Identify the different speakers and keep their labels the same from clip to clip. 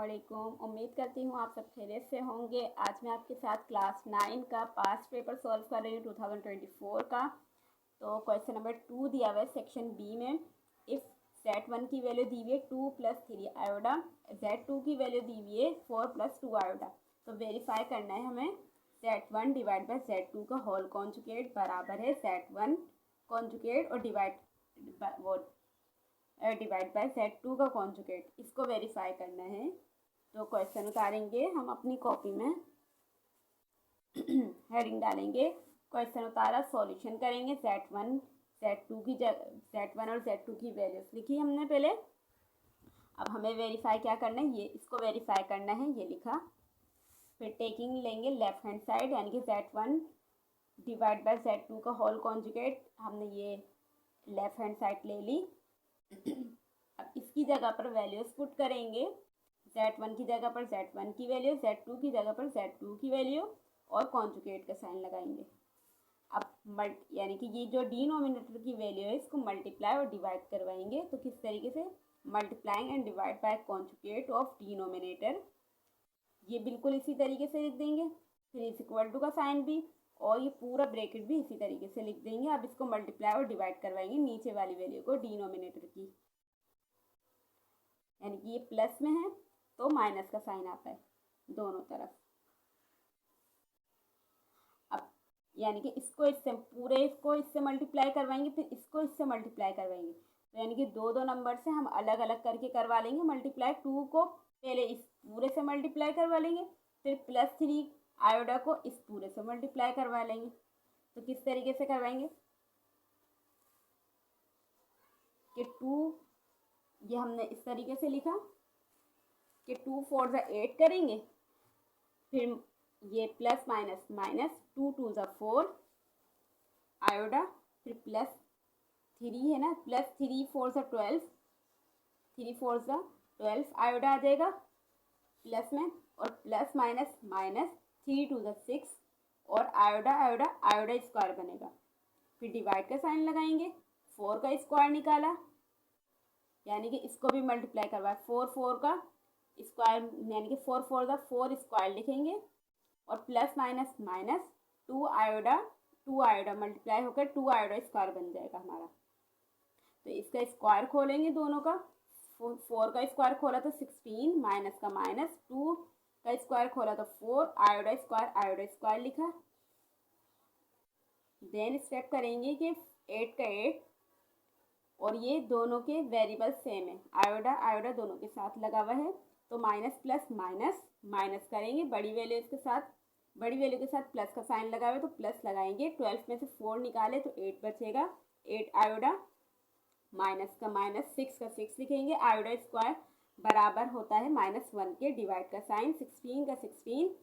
Speaker 1: वालेकुम। उम्मीद करती हूँ आप सब खैरियत से होंगे। आज मैं आपके साथ क्लास 9 का पास्ट पेपर सॉल्व कर रही हूँ 2024 का। तो क्वेश्चन नंबर 2 दिया हुआ है सेक्शन बी में। इफ़ Z1 की वैल्यू दी हुई है 2 + 3 आयोडा, Z2 की वैल्यू दी हुई है 4 + 2 आयोडा। तो वेरीफाई करना है हमें Z1 डिवाइड बाई Z2 का होल कॉन्जुगेट बराबर है Z1 कॉन्जुगेट और डिवाइड बाय Z2 का कॉन्जुगेट। इसको वेरीफाई करना है। तो क्वेश्चन उतारेंगे हम अपनी कॉपी में हेडिंग डालेंगे, क्वेश्चन उतारा, सॉल्यूशन करेंगे। Z1 और Z2 की वैल्यूज लिखी हमने पहले। अब हमें वेरीफाई क्या करना है, ये इसको वेरीफाई करना है, ये लिखा। फिर टेकिंग लेंगे लेफ्ट हैंड साइड, यानी कि Z1 डिवाइड बाय Z2 का होल कॉन्जुगेट। हमने ये लेफ्ट हैंड साइड ले ली। अब इसकी जगह पर वैल्यूज पुट करेंगे। Z1 की जगह पर Z1 की वैल्यू, Z2 की जगह पर Z2 की वैल्यू और कॉन्जुगेट का साइन लगाएंगे। अब यानी कि ये जो डिनोमिनेटर की वैल्यू है इसको मल्टीप्लाई और डिवाइड करवाएंगे। तो किस तरीके से, multiplying and divide by conjugate of denominator, ये बिल्कुल इसी तरीके से लिख देंगे। फिर इज इक्वल टू का साइन भी, और ये पूरा ब्रैकेट भी इसी तरीके से लिख देंगे। अब इसको मल्टीप्लाई और डिवाइड करवाएंगे नीचे वाली वैल्यू को डिनोमिनेटर की, यानी कि ये प्लस में है तो माइनस का साइन आता है दोनों तरफ। अब यानी कि इसको इससे मल्टीप्लाई करवाएंगे, फिर इसको इससे मल्टीप्लाई करवाएंगे। तो यानी कि दो नंबर से हम अलग अलग करके करवा लेंगे मल्टीप्लाई। 2 को पहले इस पूरे से मल्टीप्लाई करवा लेंगे, फिर +3 आयोडा को इस पूरे से मल्टीप्लाई करवा लेंगे। तो किस तरीके से करवाएंगे कि 2, ये हमने इस तरीके से लिखा कि 2 4 × 8 करेंगे, फिर ये प्लस माइनस माइनस, 2 2 × 4 आयोडा, फिर +3 है ना, +3 4 × 12, 3 4 × 12 आयोडा आ जाएगा प्लस में, और प्लस माइनस माइनस, 3 2 × 6 और आयोडा स्क्वायर बनेगा। फिर डिवाइड का साइन लगाएंगे, 4 का स्क्वायर निकाला, यानी कि इसको भी मल्टीप्लाई करवा, 4 का स्क्वायर, यानी कि 4 4 × 4 स्क्वायर लिखेंगे, और प्लस माइनस माइनस 2 आयोडा मल्टीप्लाई होकर 2 आयोडा स्क्वायर बन जाएगा हमारा। तो इसका स्क्वायर खोलेंगे दोनों का, 4 का स्क्वायर खोला तो 16, माइनस का माइनस, 2 का स्क्वायर खोला तो 4, आयोडा स्क्वायर लिखा। देन स्टेप करेंगे कि 8 का 8, और ये दोनों के वेरिएबल सेम है, आयोडा दोनों के साथ लगा हुआ है। तो माइनस प्लस माइनस करेंगे, बड़ी वैल्यू के साथ प्लस का साइन लगा हुआ है तो प्लस लगाएंगे। 12 में से 4 निकाले तो 8 बचेगा, 8 आयोडा, माइनस का माइनस, 6 का 6 लिखेंगे। आयोडा स्क्वायर बराबर होता है -1 के, डिवाइड का साइन, 16 का 16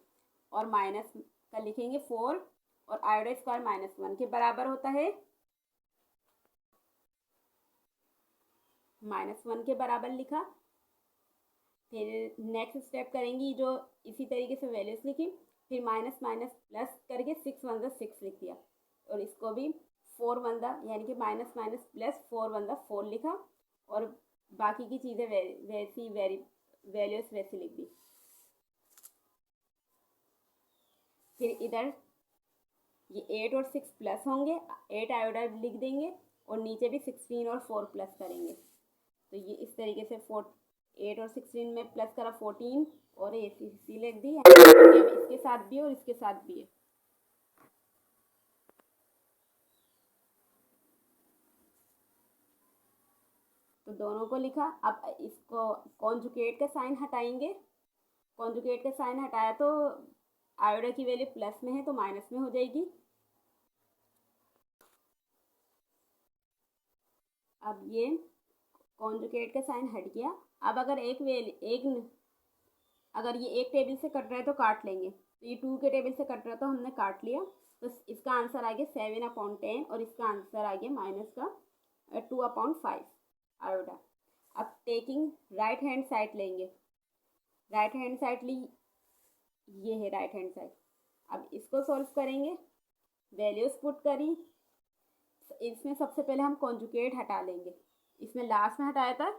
Speaker 1: और माइनस का लिखेंगे 4, और आयोडा स्क्वायर -1 के बराबर होता है, -1 के बराबर लिखा। फिर नेक्स्ट स्टेप करेंगी, जो इसी तरीके से वैल्यूज लिखी, फिर माइनस प्लस करके 6 1 × 6 लिख दिया, और इसको भी 4 1 यानी कि माइनस प्लस 4 1 × 4 लिखा, और बाकी की चीज़ें वैल्यूज वैसी लिख दी। फिर इधर ये 8 और 6 प्लस होंगे, 8 आयोडा लिख देंगे, और नीचे भी 16 और 4 प्लस करेंगे। तो ये इस तरीके से 8 और 16 में प्लस करा 14, और ये सी लिख दी, इसके साथ भी और इसके साथ भी है। तो दोनों को लिखा। अब इसको कॉन्जुगेट का साइन हटाएंगे, कॉन्जुगेट का साइन हटाया तो आयोडा की वैल्यू प्लस में है तो माइनस में हो जाएगी। अब ये कॉन्जुगेट का साइन हट गया। अब अगर अगर ये एक टेबल से कट रहा है तो काट लेंगे, तो ये 2 के टेबल से कट रहा है तो हमने काट लिया। तो इसका आंसर आ गया 7/10, और इसका आंसर आ गया माइनस का 2/5 आयोडा। अब टेकिंग राइट हैंड साइड लेंगे, राइट हैंड साइड ली, ये है राइट हैंड साइड। अब इसको सॉल्व करेंगे, वैल्यूज पुट करी। इसमें सबसे पहले हम कॉन्जुगेट हटा लेंगे, इसमें लास्ट में हटाया था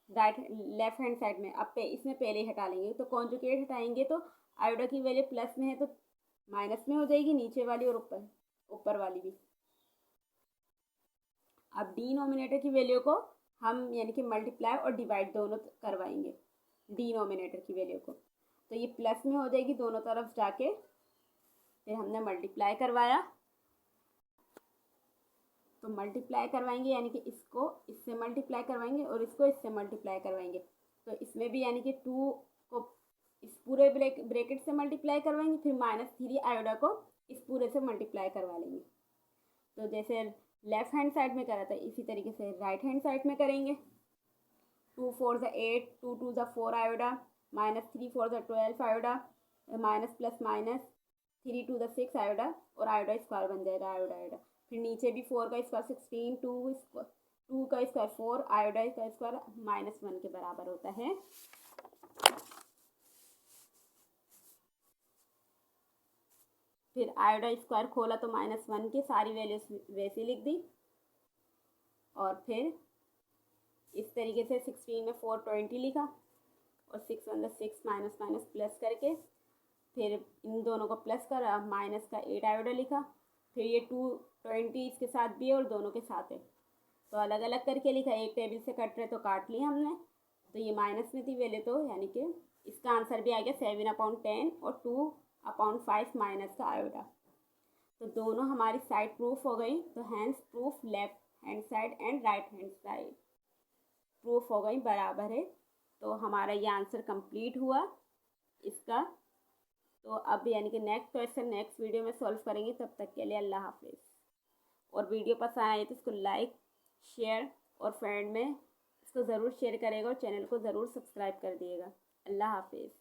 Speaker 1: राइट लेफ्ट हैंड साइड में, अब इसमें पहले ही हटा लेंगे। तो कॉन्जुगेट हटाएंगे तो आयोडा की वैल्यू प्लस में है तो माइनस में हो जाएगी, नीचे वाली और ऊपर वाली भी। अब डिनोमिनेटर की वैल्यू को हम यानी कि मल्टीप्लाई और डिवाइड दोनों करवाएंगे डिनोमिनेटर की वैल्यू को, तो ये प्लस में हो जाएगी दोनों तरफ जाके। फिर हमने मल्टीप्लाई करवाया, तो मल्टीप्लाई करवाएंगे यानी कि इसको इससे मल्टीप्लाई करवाएंगे और इसको इससे मल्टीप्लाई करवाएंगे। तो इसमें भी यानी कि 2 को इस पूरे ब्रैकेट से मल्टीप्लाई करवाएंगे, फिर -3 आयोडा को इस पूरे से मल्टीप्लाई करवा लेंगे। तो जैसे लेफ्ट हैंड साइड में करा था इसी तरीके से राइट हैंड साइड में करेंगे। 2 4 ज़ा 8, 2 2 ज़ा 4 आयोडा, -3 4 ज़ा 12 आयोडा, माइनस प्लस माइनस 3 2 ज़ा 6 आयोडा और आयोडा स्क्वायर बन जाएगा आयोडा आयोडा। फिर नीचे भी 4 का स्क्वायर 16, 2 का स्क्वायर 4, आयोडा का स्क्वायर -1 के बराबर होता है। फिर आयोडा स्क्वायर खोला तो -1 की सारी वैल्यूज वैसे लिख दी, और फिर इस तरीके से 16 में 420 लिखा और 6 1 6 माइनस माइनस प्लस करके फिर इन दोनों को प्लस करा, माइनस का 8 आयोडा लिखा। फिर ये 220 इसके साथ भी है और दोनों के साथ है, तो अलग अलग करके लिखा। एक टेबल से कट रहे तो काट लिया हमने, तो ये माइनस में थी वैल्यू, तो यानी कि इसका आंसर भी आ गया 7/10 और 2/5 माइनस का आयोडा। तो दोनों हमारी साइड प्रूफ हो गई, तो hence proof left hand side and right hand side proof हो गई बराबर है। तो हमारा ये आंसर कंप्लीट हुआ इसका। तो अब यानी कि नेक्स्ट क्वेश्चन नेक्स्ट वीडियो में सॉल्व करेंगे, तब तक के लिए अल्लाह हाफिज़। और वीडियो पसंद आए तो इसको लाइक शेयर और फ्रेंड में इसको ज़रूर शेयर करेगा और चैनल को ज़रूर सब्सक्राइब कर दिएगा। अल्लाह हाफिज़।